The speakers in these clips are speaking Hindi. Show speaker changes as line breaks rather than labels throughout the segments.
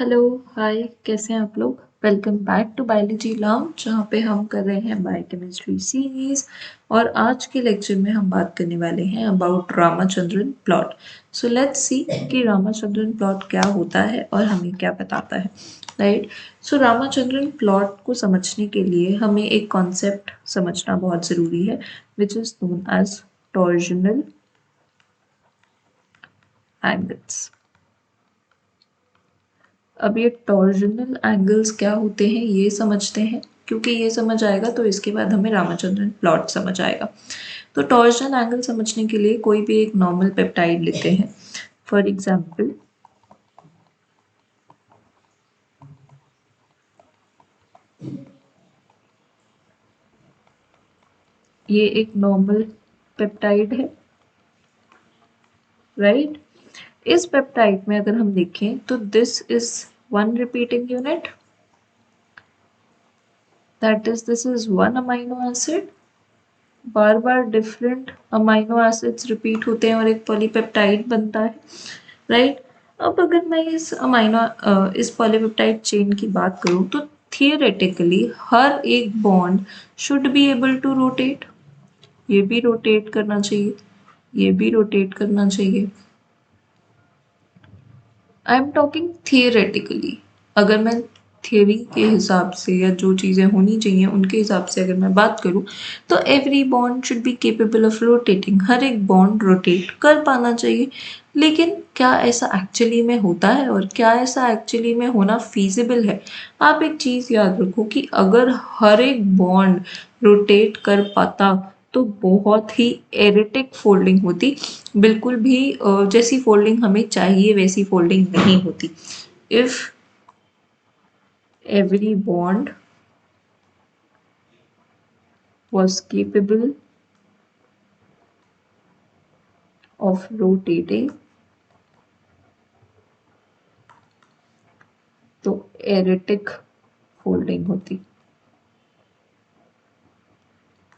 हेलो हाय, कैसे हैं आप लोग। Welcome back to biology lounge, जहाँ पे हम कर रहे हैं बायोकेमिस्ट्री सीरीज। और आज के लेक्चर में हम बात करने वाले हैं about Ramachandran plot. So let's see कि रामाचंद्रन प्लॉट क्या होता है और हमें क्या बताता है। राइट। सो रामाचंद्रन प्लॉट को समझने के लिए हमें एक कॉन्सेप्ट समझना बहुत ज़रूरी है, which is known as torsional angles. अब ये टॉर्जनल एंगल्स क्या होते हैं ये समझते हैं, क्योंकि ये समझ आएगा तो इसके बाद हमें रामाचंद्रन प्लॉट समझ आएगा। तो टॉर्जनल एंगल समझने के लिए कोई भी एक नॉर्मल पेप्टाइड लेते हैं। फॉर एग्जाम्पल ये एक नॉर्मल पेप्टाइड है, राइट। इस पेप्टाइड में अगर हम देखें तो this is one repeating unit, that is this is one amino acid. Bar bar different amino acids repeat होते हैं और एक पॉलीपेप्टाइड बनता है, राइट। अब अगर मैं इस पॉलीपेप्टाइड चेन की बात करूं तो थियोरेटिकली हर एक bond should be able to rotate. ये भी रोटेट करना चाहिए, ये भी रोटेट करना चाहिए। I am talking theoretically. अगर मैं थियोरी के हिसाब से या जो चीज़ें होनी चाहिए उनके हिसाब से अगर मैं बात करूं तो every bond should be capable of rotating. हर एक बॉन्ड रोटेट कर पाना चाहिए। लेकिन क्या ऐसा एक्चुअली में होता है और क्या ऐसा एक्चुअली में होना फीजिबल है? आप एक चीज़ याद रखो कि अगर हर एक बॉन्ड रोटेट कर पाता तो बहुत ही एरिटिक फोल्डिंग होती। बिल्कुल भी जैसी फोल्डिंग हमें चाहिए वैसी फोल्डिंग नहीं होती। If every bond was capable of rotating तो एरिटिक फोल्डिंग होती।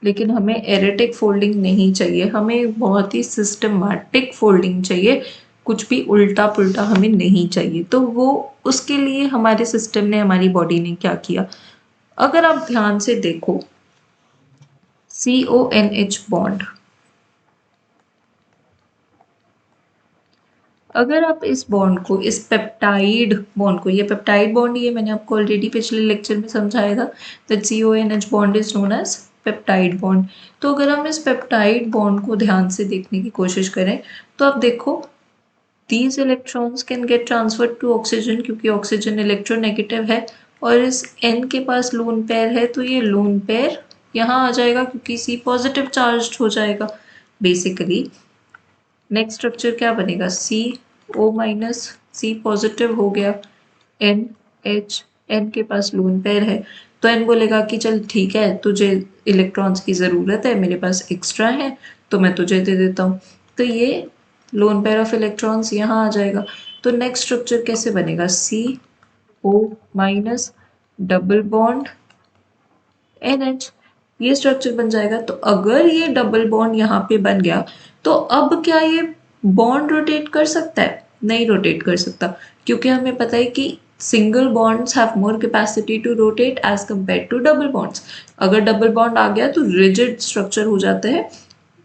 लेकिन हमें एरिटिक फोल्डिंग नहीं चाहिए, हमें बहुत ही सिस्टमैटिक फोल्डिंग चाहिए। कुछ भी उल्टा पुल्टा हमें नहीं चाहिए। तो वो उसके लिए हमारे सिस्टम ने, हमारी बॉडी ने क्या किया, अगर आप ध्यान से देखो CONH बॉन्ड, अगर आप इस बॉन्ड को, इस पेप्टाइड बॉन्ड को, ये पेप्टाइड बॉन्ड ही है, मैंने आपको ऑलरेडी पिछले लेक्चर में समझाया था that CONH bond is known as peptide bond. तो अगर हम इस पेप्टाइड बॉन्ड को ध्यान से देखने की कोशिश करें तो आप देखो these electrons can get transferred to oxygen, क्योंकि ऑक्सीजन इलेक्ट्रोनेगेटिव है और इस N के पास लोन पेयर है तो ये लोन पेयर यहाँ आ जाएगा क्योंकि C पॉजिटिव चार्ज हो जाएगा। बेसिकली नेक्स्ट स्ट्रक्चर क्या बनेगा, CO माइनस, C पॉजिटिव हो गया, NH, N के पास लोन पेयर है तो N बोलेगा कि चल ठीक है, तुझे इलेक्ट्रॉन्स की ज़रूरत है, मेरे पास एक्स्ट्रा है तो मैं तुझे दे देता हूँ। तो ये लोन पेयर ऑफ इलेक्ट्रॉन्स यहाँ आ जाएगा। तो नेक्स्ट स्ट्रक्चर कैसे बनेगा, CO minus double bond NH, ये स्ट्रक्चर बन जाएगा। तो अगर ये डबल बॉन्ड यहाँ पे बन गया तो अब क्या ये बॉन्ड रोटेट कर सकता है? नहीं रोटेट कर सकता, क्योंकि हमें पता है कि single bonds have more capacity to rotate as compare to double bonds. अगर डबल बॉन्ड आ गया तो रिजिड स्ट्रक्चर हो जाता है,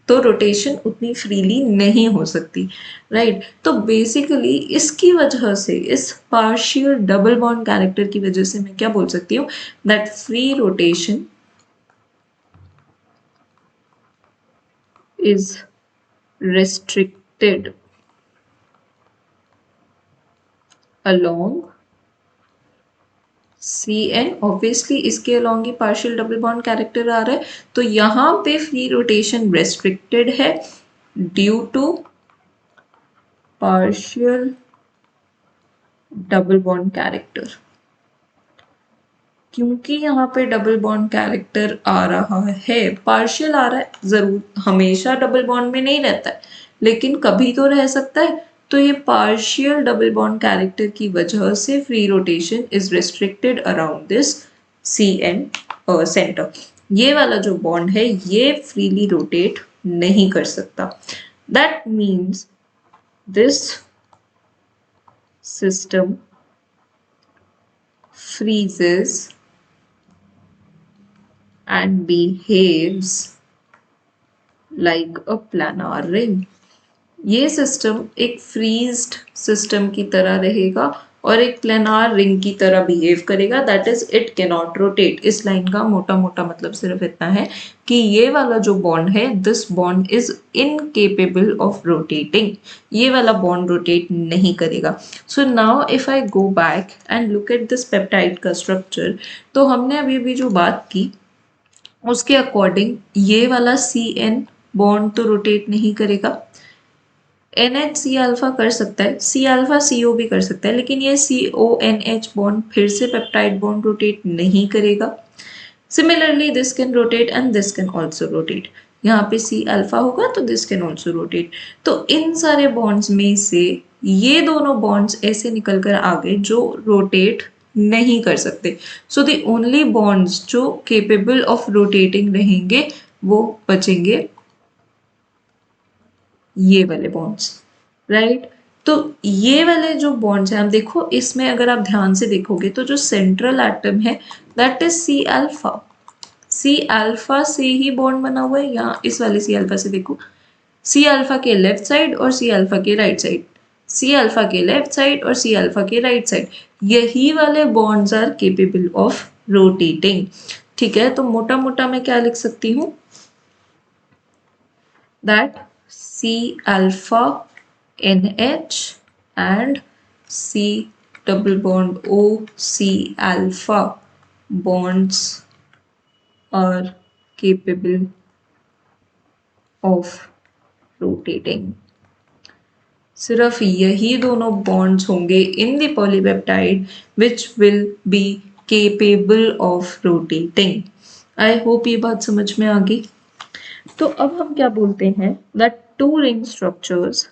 तो रोटेशन उतनी फ्रीली नहीं हो सकती, राइट। तो बेसिकली इसकी वजह से, इस पार्शियल डबल बॉन्ड कैरेक्टर की वजह से मैं क्या बोल सकती हूँ, that free rotation is restricted along CN। Obviously इसके अलॉन्ग ही पार्शियल डबल बॉन्ड कैरेक्टर आ रहा है, तो यहाँ पे फ्री रोटेशन रेस्ट्रिक्टेड है due to partial double bond character. क्योंकि यहाँ पे डबल बॉन्ड कैरेक्टर आ रहा है, पार्शियल आ रहा है, जरूर हमेशा डबल बॉन्ड में नहीं रहता है लेकिन कभी तो रह सकता है। तो ये पार्शियल डबल बॉन्ड कैरेक्टर की वजह से free rotation is restricted around this CN centre. ये वाला जो बॉन्ड है ये फ्रीली रोटेट नहीं कर सकता। That means this system freezes and behaves like a planar ring. ये सिस्टम एक फ्रीज्ड सिस्टम की तरह रहेगा और एक प्लेनार रिंग की तरह बिहेव करेगा, that is it cannot rotate. इस लाइन का मोटा मोटा मतलब सिर्फ इतना है कि ये वाला जो बॉन्ड है, this bond is incapable of rotating, ये वाला बॉन्ड रोटेट नहीं करेगा। So now if I go back and look at this peptide का स्ट्रक्चर, तो हमने अभी भी जो बात की उसके अकॉर्डिंग ये वाला CN बॉन्ड तो रोटेट नहीं करेगा। NH C अल्फा कर सकता है, C अल्फा CO भी कर सकता है, लेकिन ये CONH बॉन्ड फिर से पेप्टाइड बॉन्ड रोटेट नहीं करेगा। Similarly this can rotate and this can also rotate. यहाँ पे C अल्फा होगा तो दिस कैन ऑल्सो रोटेट। तो इन सारे बॉन्ड्स में से ये दोनों बॉन्ड्स ऐसे निकल कर आ गए जो रोटेट नहीं कर सकते। सो द ओनली बॉन्ड्स जो केपेबल ऑफ रोटेटिंग रहेंगे वो बचेंगे ये वाले बॉन्ड्स, राइट। तो ये वाले जो बॉन्ड्स हैं, आप देखो इसमें अगर आप ध्यान से देखोगे तो जो सेंट्रल एटम है that is C alpha. C alpha से ही बॉन्ड बना हुआ है। यहाँ इस वाले C अल्फा से देखो, C अल्फा के लेफ्ट साइड और C अल्फा के राइट साइड, C अल्फा के लेफ्ट साइड और C अल्फा के राइट साइड, यही वाले bonds are capable of rotating. ठीक है, तो मोटा मोटा मैं क्या लिख सकती हूँ, that C alpha NH and C double bond O C alpha bonds are capable of rotating। सिर्फ यही दोनों बॉन्ड्स होंगे in the polypeptide which will be capable of rotating. I hope ये बात समझ में आ गई। तो अब हम क्या बोलते हैं, that two ring structures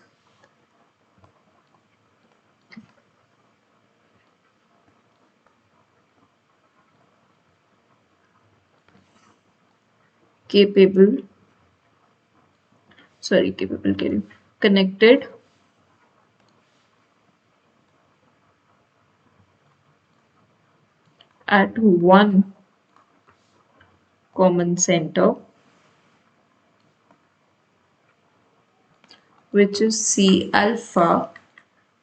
capable connected at one common center which is C alpha,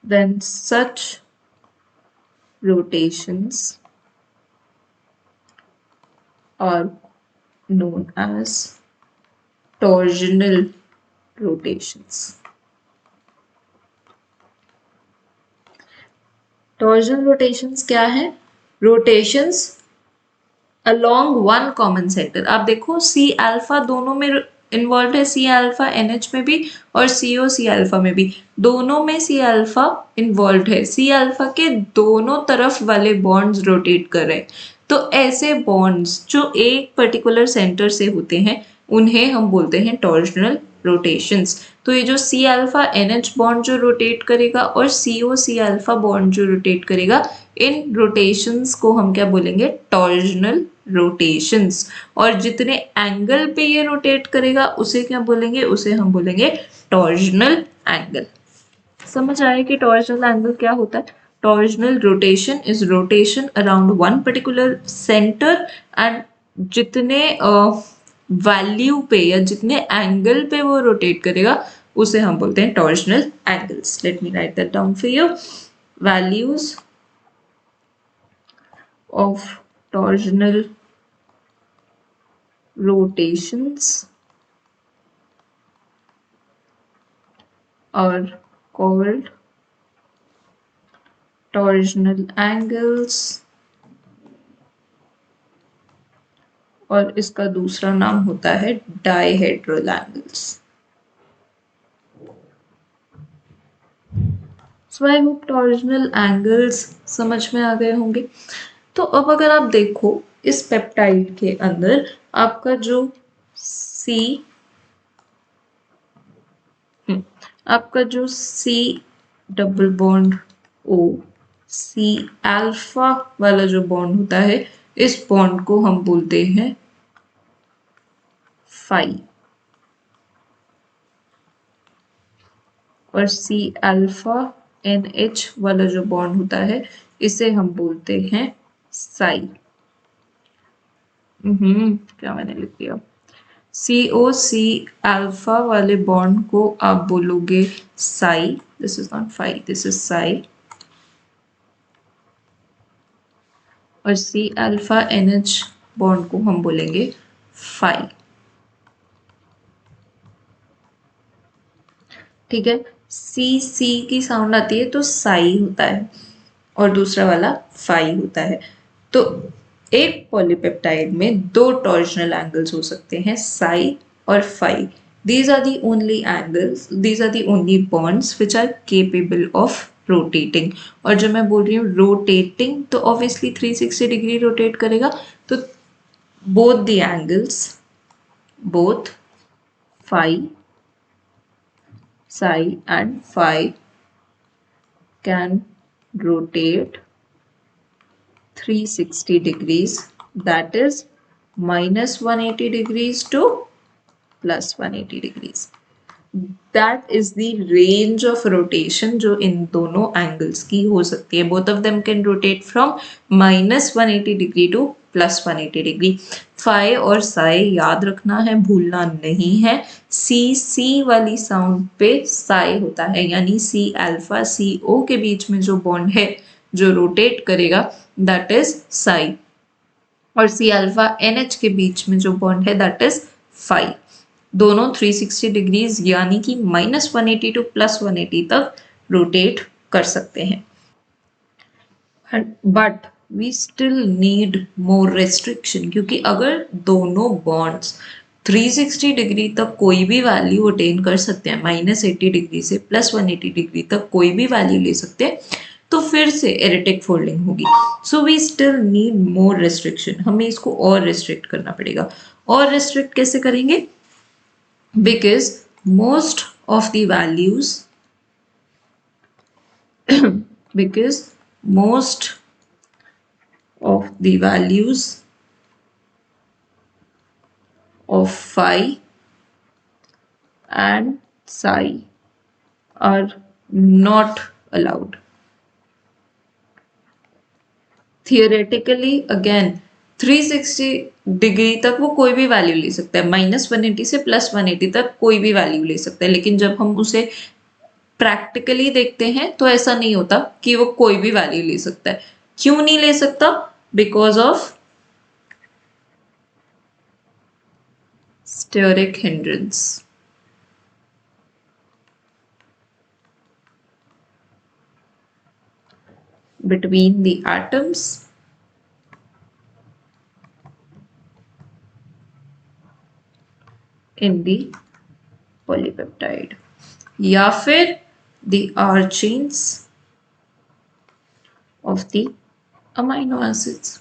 then such rotations are known as torsional rotations। torsional rotations क्या है, rotations along one common center। आप देखो C अल्फा दोनों में इन्वॉल्व है, C अल्फा NH में भी और CO C अल्फा में भी, दोनों में C अल्फा इन्वॉल्व है। C अल्फा के दोनों तरफ वाले बॉन्ड्स रोटेट कर रहे हैं। तो ऐसे बॉन्ड्स जो एक पर्टिकुलर सेंटर से होते हैं उन्हें हम बोलते हैं टॉर्शनल रोटेशंस। तो ये जो C अल्फा NH बॉन्ड जो रोटेट करेगा और CO C अल्फा बॉन्ड जो रोटेट करेगा, इन रोटेशंस को हम क्या बोलेंगे, टॉर्शनल रोटेशंस। और जितने एंगल पे ये रोटेट करेगा उसे क्या बोलेंगे, उसे हम बोलेंगे टॉर्शनल एंगल। समझ आया कि टॉर्शनल एंगल क्या होता है। Torsional rotation is rotation around one particular centre and जितने वैल्यू पे या जितने एंगल पे वो रोटेट करेगा उसे हम बोलते हैं torsional angles. Late me write that down for you. Values of torsional rotations are called torsional angles, और इसका दूसरा नाम होता है dihedral angles. So I hope torsional angles समझ में आ गए होंगे। तो अब अगर आप देखो इस पेप्टाइड के अंदर आपका जो C double bond O C alpha वाला जो बॉन्ड होता है, इस बॉन्ड को हम बोलते हैं फाई, और C अल्फा NH वाला जो बॉन्ड होता है इसे हम बोलते हैं साई। क्या मैंने लिख दिया? सी अल्फा वाले बॉन्ड को आप बोलोगे psi, this is not phi, this is psi. और सी अल्फा NH बॉन्ड को हम बोलेंगे फाई। ठीक है, सी की साउंड आती है तो साई होता है और दूसरा वाला फाई होता है। तो एक पॉलीपेप्टाइड में दो टॉर्जनल एंगल्स हो सकते हैं, साई और phi. These are the only angles, these are the only bonds which are capable of rotating। और जब मैं बोल रही हूँ रोटेटिंग तो ऑब्वियसली 360 डिग्री रोटेट करेगा। तो both the angles, both phi, psi and phi can rotate 360 degrees, that is minus 180 degrees to plus 180 degrees। That is the range of rotation जो इन दोनों एंगल्स की हो सकती है। Both of them can rotate from -180 degree to +180 degree. Phi और साई याद रखना है, भूलना नहीं है। सी वाली साउंड पे साई होता है, यानी सी अल्फा CO के बीच में जो बॉन्ड है जो रोटेट करेगा दैट इज साई, और सी अल्फा NH के बीच में जो बॉन्ड है दैट इज फाई। दोनों 360 डिग्रीज यानी कि -180 टू +180 तक रोटेट कर सकते हैं। But we still need more restriction, क्योंकि अगर दोनों बॉन्ड्स 360 डिग्री तक कोई भी वैल्यू अटेन कर सकते हैं, -80 डिग्री से +180 डिग्री तक कोई भी वैल्यू ले सकते हैं, तो फिर से एरिटिक फोल्डिंग होगी। So we still need more restriction, हमें इसको और रेस्ट्रिक्ट करना पड़ेगा। और रेस्ट्रिक्ट कैसे करेंगे? Because most of the values because most of the values of phi and psi are not allowed। Theoretically again 360 degree तक वो कोई भी वैल्यू ले सकता है, -180 से +180 तक कोई भी वैल्यू ले सकता है, लेकिन जब हम उसे प्रैक्टिकली देखते हैं तो ऐसा नहीं होता कि वो कोई भी वैल्यू ले सकता है। क्यों नहीं ले सकता? Because of steric hindrance. between the atoms in the polypeptide, या फिर the R chains of the amino acids।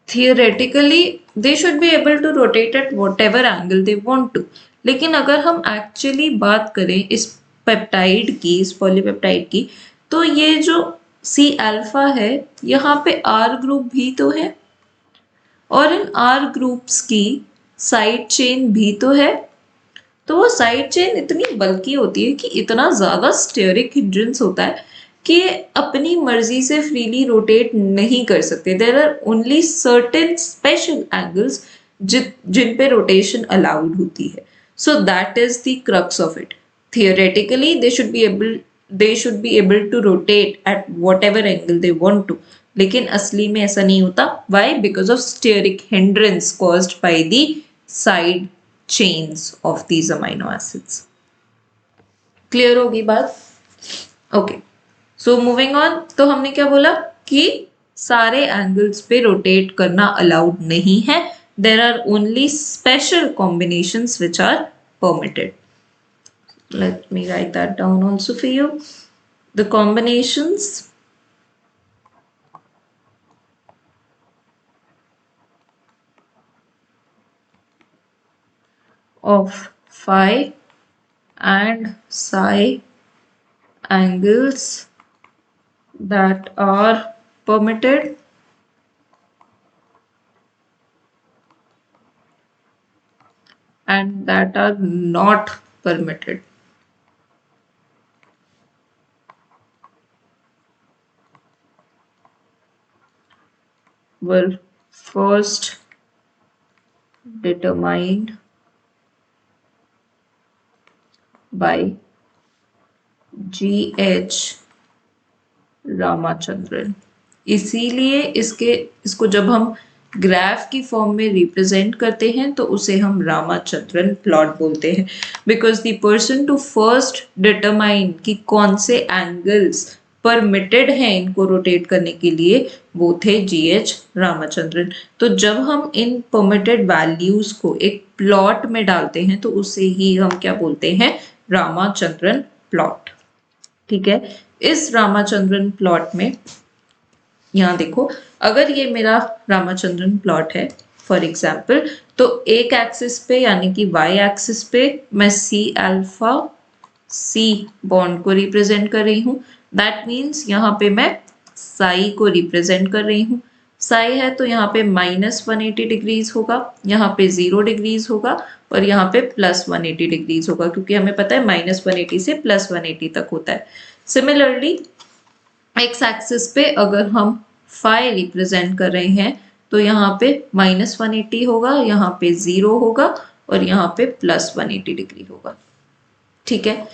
Theoretically they should be able to rotate at whatever angle they want to, लेकिन अगर हम एक्चुअली बात करें इस पेप्टाइड की, इस पॉलीपेप्टाइड की, तो ये जो सी अल्फा है यहाँ पे R ग्रुप भी तो है, और इन R ग्रुप्स की साइड चेन भी तो है। तो वो साइड चेन इतनी बल्की होती है कि इतना ज़्यादा स्टेरिक हिंड्रेंस होता है कि अपनी मर्जी से फ्रीली रोटेट नहीं कर सकते। There are only certain special angles जिन पे रोटेशन अलाउड होती है। So that is the crux of it. Theoretically they should be able to rotate at whatever angle they want to, लेकिन असली में ऐसा नहीं होता। Why? Because of steric hindrance caused by the side chains of these amino acids। Clear होगी बात? Okay, so moving on. तो हमने क्या बोला कि सारे एंगल्स पे रोटेट करना अलाउड नहीं है। There are only special combinations which are permitted. Let me write that down also for you. The combinations of phi and psi angles that are permitted and that are not permitted। were first determined by G.H. Ramachandran. इसीलिए इसको जब हम ग्राफ की फॉर्म में रिप्रेजेंट करते हैं तो उसे हम रामाचंद्रन प्लॉट बोलते हैं, because the person to first determine कि कौन से एंगल्स परमिटेड हैं इनको रोटेट करने के लिए वो थे G.H. रामाचंद्रन। तो जब हम इन परमिटेड वैल्यूज को एक प्लॉट में डालते हैं तो उसे ही हम क्या बोलते हैं, रामाचंद्रन प्लॉट। ठीक है, इस रामाचंद्रन प्लॉट में यहाँ देखो, अगर ये मेरा रामाचंद्रन प्लॉट है फॉर एग्जाम्पल, तो एक एक्सिस पे यानी कि वाई एक्सिस पे मैं सी अल्फा सी बॉन्ड को रिप्रेजेंट कर रही हूँ। दैट मीन्स यहाँ पे मैं साई को रिप्रेजेंट कर रही हूँ। साई है तो यहाँ पे -180 डिग्रीज होगा, यहाँ पे 0 डिग्रीज होगा और यहाँ पे +180 डिग्रीज होगा, क्योंकि हमें पता है -180 से +180 तक होता है। सिमिलरली एक्स एक्सिस पे अगर हम फाई रिप्रेजेंट कर रहे हैं तो यहाँ पे -180 होगा, यहाँ पे 0 होगा और यहाँ पे +180 डिग्री होगा। ठीक है,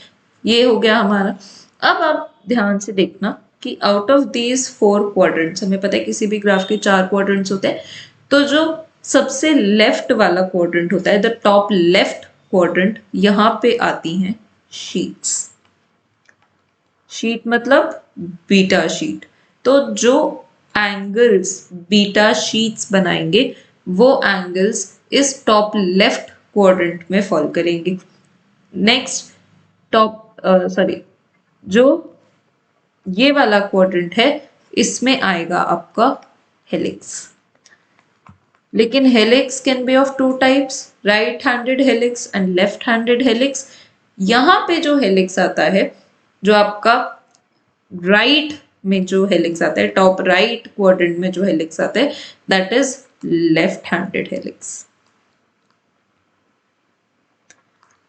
ये हो गया हमारा। अब आप ध्यान से देखना कि आउट ऑफ दीज 4 क्वाड्रेंट्स, हमें पता है किसी भी ग्राफ के 4 क्वाड्रेंट्स होते हैं, तो जो सबसे लेफ्ट वाला क्वाड्रेंट होता है, द टॉप लेफ्ट क्वाड्रेंट, यहाँ पे आती हैं शीट्स। शीट मतलब बीटा शीट। तो जो एंगल्स बीटा शीट्स बनाएंगे वो एंगल्स इस टॉप लेफ्ट क्वाड्रेंट में फॉल करेंगे। नेक्स्ट जो ये वाला क्वाड्रेंट है इसमें आएगा आपका हेलिक्स। लेकिन helix can be of 2 types, right handed helix and left handed helix. यहाँ पे जो हेलिक्स आता है, जो आपका राइट में जो हेलिक्स आता है, टॉप राइट क्वाड्रेंट में जो हेलिक्स आता है, that is left handed helix.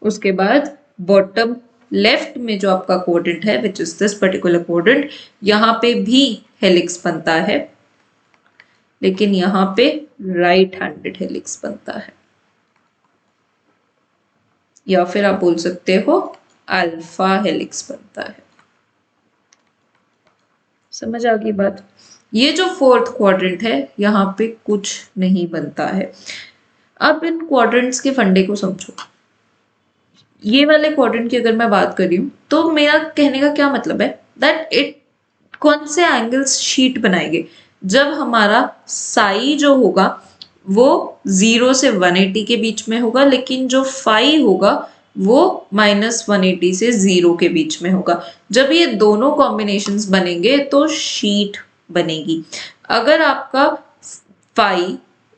उसके बाद बॉटम लेफ्ट में जो आपका क्वाड्रेंट है, which is this particular quadrant, यहाँ पे भी हेलिक्स बनता है, लेकिन यहाँ पे राइट हैंडेड हेलिक्स बनता है, या फिर आप बोल सकते हो अल्फा हेलिक्स बनता है। समझ आ गई बात? ये जो 4th क्वाड्रेंट है यहाँ पे कुछ नहीं बनता है। अब इन क्वाड्रेंट्स के फंडे को समझो। ये वाले क्वाड्रेंट की अगर मैं बात कर रही हूँ तो मेरा कहने का क्या मतलब है, दैट इट कौन से एंगल्स शीट बनाएंगे जब हमारा साई जो होगा वो 0 से 180 के बीच में होगा, लेकिन जो फाई होगा वो -180 से 0 के बीच में होगा। जब ये दोनों कॉम्बिनेशंस बनेंगे तो शीट बनेगी। अगर आपका फाई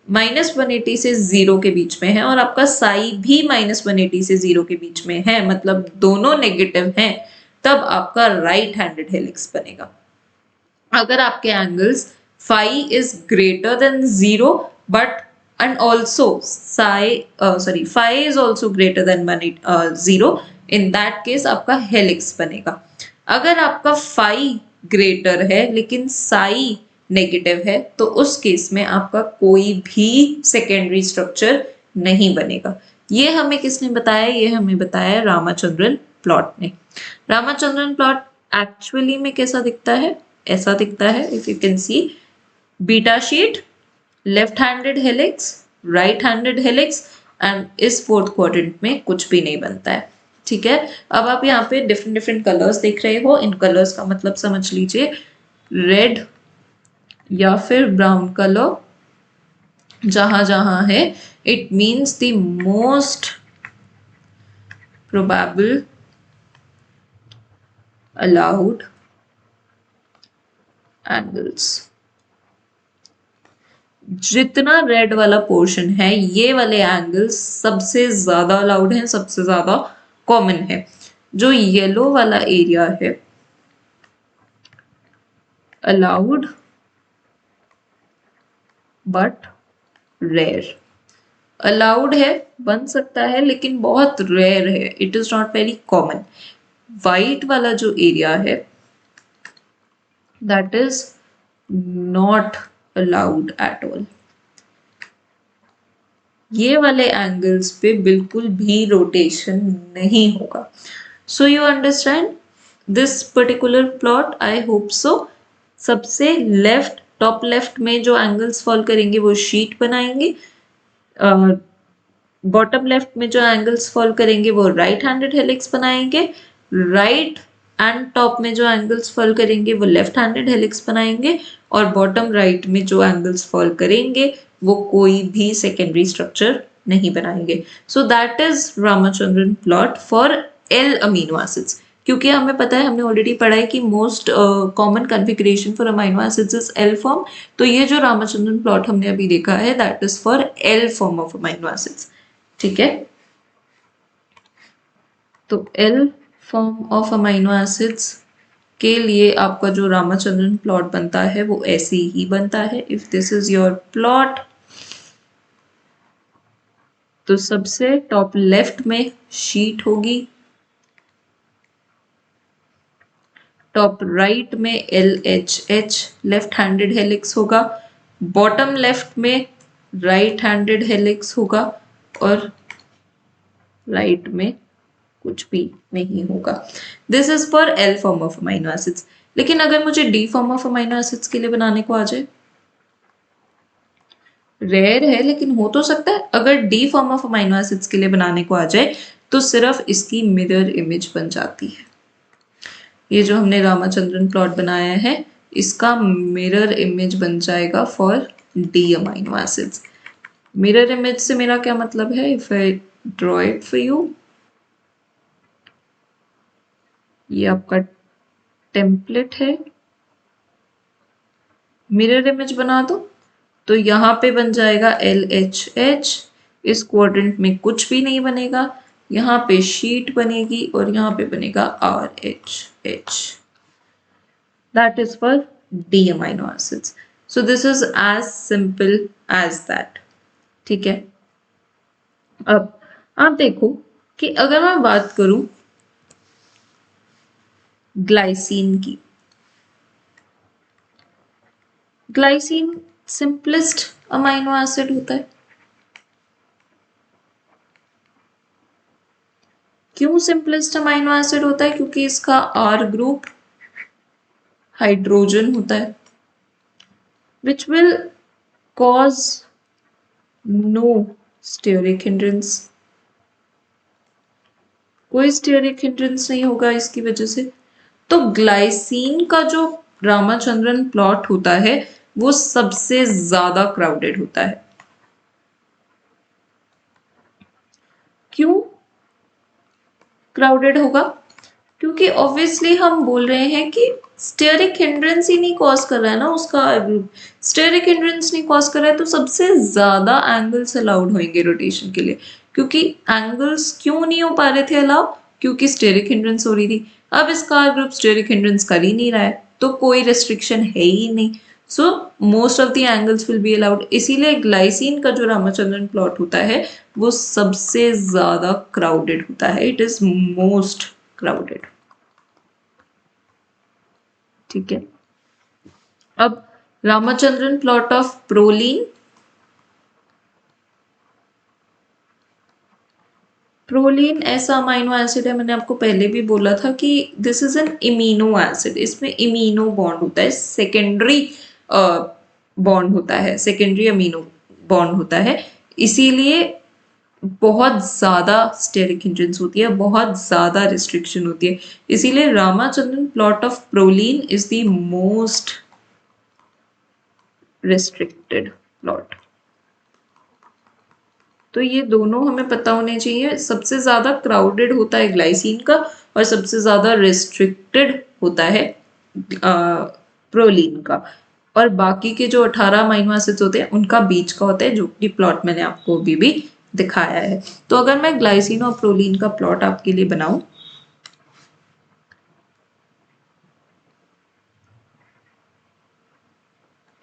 -180 से 0 के बीच में है और आपका साई भी -180 से 0 के बीच में है, मतलब दोनों नेगेटिव हैं, तब आपका राइट हैंडेड हेलिक्स बनेगा। अगर आपके angles phi is greater than 0 but and also phi is also greater than 0, in that case आपका हेलिक्स बनेगा। अगर आपका phi ग्रेटर है लेकिन psi नेगेटिव है तो उस केस में आपका कोई भी सेकेंडरी स्ट्रक्चर नहीं बनेगा। ये हमें किसने बताया? ये हमें बताया रामाचंद्रन प्लॉट ने। रामाचंद्रन प्लॉट एक्चुअली में कैसा दिखता है? ऐसा दिखता है, if you can see, beta sheet, left handed helix, right handed helix, and इस 4th क्वाड्रेंट में कुछ भी नहीं बनता है। ठीक है, अब आप यहाँ पे डिफरेंट कलर्स देख रहे हो, इन कलर्स का मतलब समझ लीजिए, रेड या फिर ब्राउन कलर जहां जहां है, it means the most probable allowed angles. जितना रेड वाला पोर्शन है, ये वाले एंगल्स सबसे ज्यादा अलाउड हैं, सबसे ज्यादा कॉमन है। जो येलो वाला एरिया है, अलाउड बट रेयर। अलाउड है, बन सकता है, लेकिन बहुत रेयर है, it is not very common. White वाला जो एरिया है, that is not allowed at all. ये वाले एंगल्स पे बिल्कुल भी रोटेशन नहीं होगा। So you understand this particular plot, I hope so. सबसे लेफ्ट, टॉप लेफ्ट में जो एंगल्स फॉल करेंगे वो शीट बनाएंगे, बॉटम लेफ्ट में जो एंगल्स फॉल करेंगे वो राइट हैंडेड हेलिक्स बनाएंगे, राइट एंड टॉप में जो एंगल्स फॉल करेंगे वो लेफ्ट हैंडेड हेलिक्स बनाएंगे, और बॉटम राइट में जो एंगल्स फॉल करेंगे वो कोई भी सेकेंडरी स्ट्रक्चर नहीं बनाएंगे। सो that is Ramachandran plot for L amino acids. क्योंकि हमें पता है, हमने ऑलरेडी पढ़ा है कि most common configuration for amino acids is L form. तो ये जो रामचंद्रन प्लॉट हमने अभी देखा है that is for L form of amino acids. ठीक है, तो L form of amino acids के लिए आपका जो रामचंद्रन प्लॉट बनता है वो ऐसे ही बनता है। If this is your plot, तो सबसे टॉप लेफ्ट में शीट होगी, टॉप राइट में L H H left handed helix होगा, बॉटम लेफ्ट में राइट हैंडेड हेलिक्स होगा, और राइट में कुछ भी नहीं होगा। This is for L form of amino acids. लेकिन अगर मुझे D form of amino acids के लिए बनाने को आ जाए, रेयर है लेकिन हो तो सकता है। अगर D form of amino acids के लिए बनाने को आ जाए तो सिर्फ इसकी मिरर इमेज बन जाती है। ये जो हमने रामचंद्रन प्लॉट बनाया है इसका मिरर इमेज बन जाएगा for D amino acids. Mirror image से मेरा क्या मतलब है, if I draw it for you, ये आपका टेम्पलेट है, मिरर इमेज बना दो तो यहाँ पे बन जाएगा एल एच एच, इस क्वाड्रेंट में कुछ भी नहीं बनेगा, यहाँ पे शीट बनेगी और यहाँ पे बनेगा R H H. That is for D amino acids. So this is as simple as that. ठीक है, अब आप देखो कि अगर मैं बात करूं ग्लाइसिन की, ग्लाइसिन सिंपलेस्ट अमीनो एसिड होता है। क्यों सिंपलेस्ट अमीनो एसिड होता है? क्योंकि इसका आर ग्रुप हाइड्रोजन होता है, which will cause no steric hindrance. कोई स्टेरिक हिंड्रेंस नहीं होगा इसकी वजह से। तो ग्लाइसिन का जो रामचंद्रन प्लॉट होता है वो सबसे ज्यादा क्राउडेड होता है। क्यों क्राउडेड होगा? क्योंकि ऑब्वियसली हम बोल रहे हैं कि स्टेरिक हिंड्रेंस ही नहीं कॉज कर रहा है ना उसका ग्रुप, स्टेरिक हिंड्रेंस नहीं कॉज कर रहा है, तो सबसे ज्यादा एंगल्स अलाउड होंगे रोटेशन के लिए। क्योंकि एंगल्स क्यों नहीं हो पा रहे थे अलाउ? क्योंकि स्टेरिक हिंड्रेंस हो रही थी। अब इसका ग्रुप स्टेरिक हिंड्रेंस कर ही नहीं रहा है तो कोई रेस्ट्रिक्शन है ही नहीं, so most of the angles will be allowed. इसीलिए ग्लाइसिन का जो रामचंद्रन प्लॉट होता है वो सबसे ज्यादा क्राउडेड होता है, इट इज मोस्ट क्राउडेड। ठीक है, अब Ramachandran plot of proline. Proline ऐसा अमाइनो एसिड है, मैंने आपको पहले भी बोला था कि दिस इज एन इमीनो एसिड। इसमें इमीनो बॉन्ड होता है, सेकेंडरी बॉन्ड होता है, सेकेंडरी अमीनो बॉन्ड होता है, इसीलिए बहुत ज्यादा स्टेरिक हिंड्रेंस होती है, बहुत ज्यादा रिस्ट्रिक्शन होती है। इसीलिए Ramachandran plot of proline is the most restricted plot. तो ये दोनों हमें पता होने चाहिए। सबसे ज्यादा क्राउडेड होता है ग्लाइसिन का और सबसे ज्यादा रिस्ट्रिक्टेड होता है प्रोलीन का। और बाकी के जो 18 अमीनो एसिड्स होते हैं उनका बीच का होता है, जो कि प्लॉट मैंने आपको अभी भी दिखाया है। तो अगर मैं ग्लाइसिन और प्रोलीन का प्लॉट आपके लिए बनाऊं,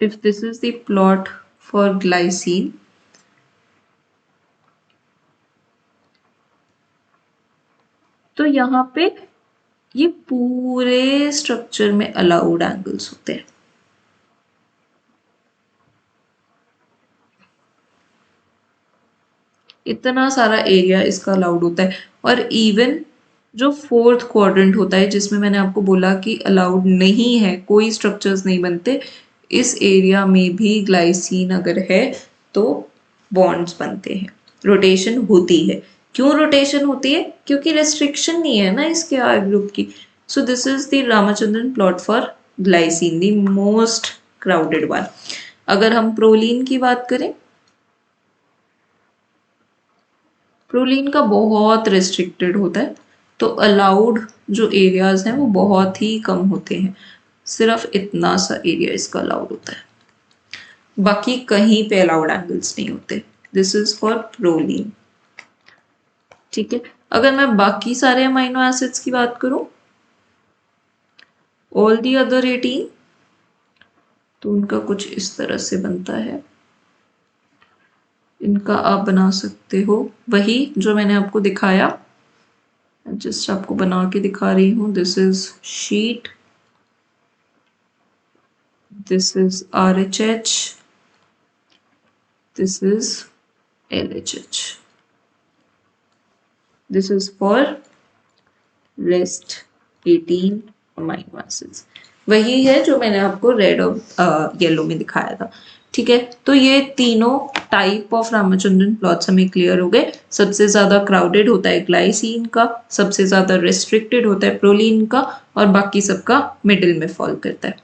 if this is the plot for glycine, तो यहाँ पे ये पूरे स्ट्रक्चर में अलाउड एंगल्स होते हैं। इतना सारा एरिया इसका अलाउड होता है। और इवन जो फोर्थ क्वाड्रेंट होता है जिसमें मैंने आपको बोला कि अलाउड नहीं है, कोई स्ट्रक्चर्स नहीं बनते, इस एरिया में भी ग्लाइसिन अगर है तो बॉन्ड्स बनते हैं, रोटेशन होती है। क्यों रोटेशन होती है? क्योंकि रेस्ट्रिक्शन नहीं है ना इसके आर ग्रुप की। सो this is the Ramachandran plot for glycine, the most crowded one. अगर हम प्रोलीन की बात करें, प्रोलीन का बहुत रेस्ट्रिक्टेड होता है, तो अलाउड जो एरियाज हैं वो बहुत ही कम होते हैं, सिर्फ इतना सा एरिया इसका अलाउड होता है, बाकी कहीं पे अलाउड एंगल्स नहीं होते। This is for proline. ठीक है, अगर मैं बाकी सारे अमाइनो एसिड्स की बात करूं, ऑल दी अदर 18, तो उनका कुछ इस तरह से बनता है। इनका आप बना सकते हो वही जो मैंने आपको दिखाया, जस्ट आपको बना के दिखा रही हूं। This is sheet, this is RHH, this is LHH. This is for rest 18 amino acids. वही है जो मैंने आपको रेड और येलो में दिखाया था। ठीक है, तो ये तीनों टाइप ऑफ रामचंद्रन प्लॉट्स हमें क्लियर हो गए। सबसे ज्यादा क्राउडेड होता है ग्लाइसिन का, सबसे ज्यादा रेस्ट्रिक्टेड होता है प्रोलीन का, और बाकी सबका मिडिल में फॉल करता है।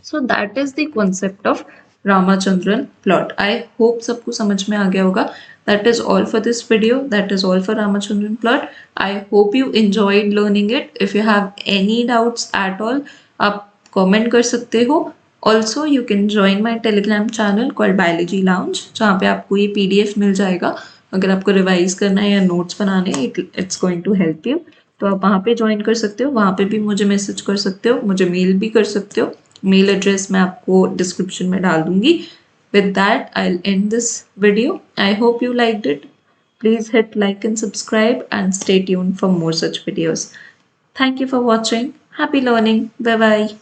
So that is the concept of Ramachandran plot. I hope सबको समझ में आ गया होगा। That is all for this video. That is all for Ramachandran plot. I hope you enjoyed learning it. If you have any doubts at all, आप comment कर सकते हो। Also, you can join my Telegram channel called Biology Lounge, जहाँ पे आपको ये PDF मिल जाएगा। अगर आपको रिवाइज करना है या नोट्स बनाने, it's going to help you. तो आप वहाँ पे ज्वाइन कर सकते हो, वहाँ पे भी मुझे मैसेज कर सकते हो, मुझे मेल भी कर सकते हो। मेल एड्रेस मैं आपको डिस्क्रिप्शन में डाल दूंगी। With that, I'll end this video. I hope you liked it. Please hit like and subscribe and stay tuned for more such videos. Thank you for watching. Happy learning. Bye bye.